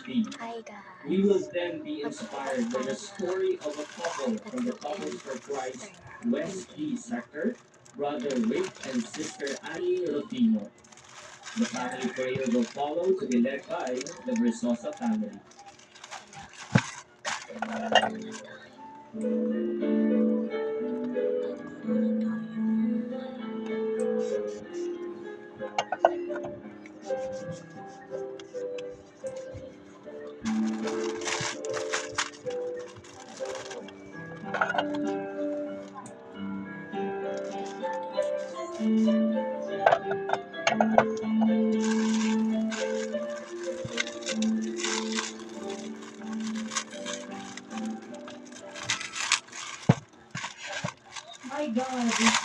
HD. Hi We will guys. then be inspired by Magpupunta the tayo story of a couple ng from the Tatlong M Couples for Christ West Center. G sector, Brother Rick and Sister Annie Rufino. The family prayer will follow to be led by the Versosa family.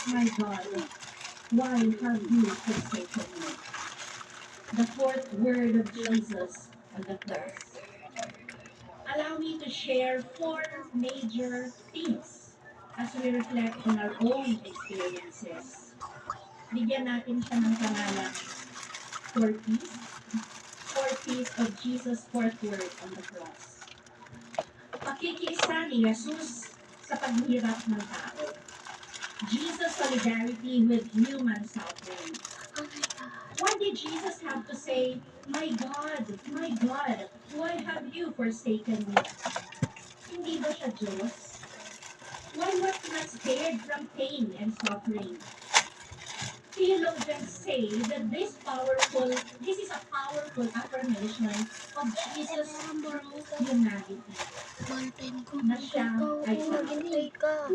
My God, why have you forsaken me? The fourth word of Jesus on the cross. Allow me to share four major themes as we reflect on our own experiences. Bigyan natin siya ng pangalang four P's of Jesus' fourth word on the cross. Pakikiisa ni Jesus sa paghihirap ng tao. Jesus' solidarity with human suffering. Why did Jesus have to say, my God, why have you forsaken me? Hindi ba siya Diyos? Why was he not spared from pain and suffering? Theologians say that this is a powerful affirmation of Jesus' true humanity. Na siya ay tao.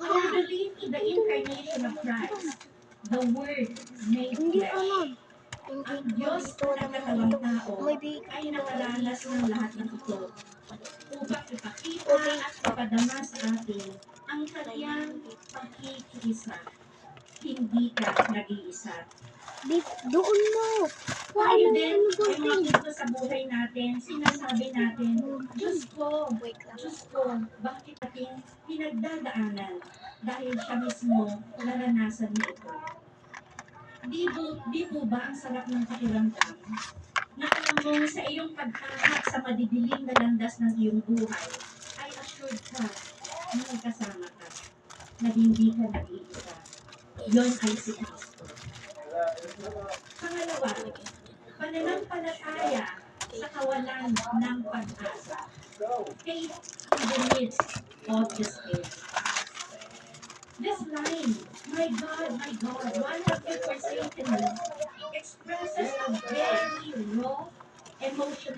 Our belief in the incarnation of Christ, the Word made flesh. Ang Diyos na nagkatawang tao ay nakaranas ng lahat ng ito upang ipakita at ipadama sa atin ang kanyang pakikiisa. Hindi ka nag-iisa. Doon mo. Tayo din ay mga punto sa buhay natin, sinasabi natin, Diyos Wait lang. bakit ating pinagdadaanan dahil siya mismo naranasan niya ito? Di po ba ang sarap ng pakiramdam na alam mong sa iyong pagtahak sa madidilim na landas ng iyong buhay ay assured ka na may kasama ka, na hindi ka nag-iisa. Yon ay si Kristo. Pangalawa, pananampalataya sa kawalan ng pag-asa. Faith in the midst of despair. This line, my God, why have you forsaken me, expresses a very raw emotional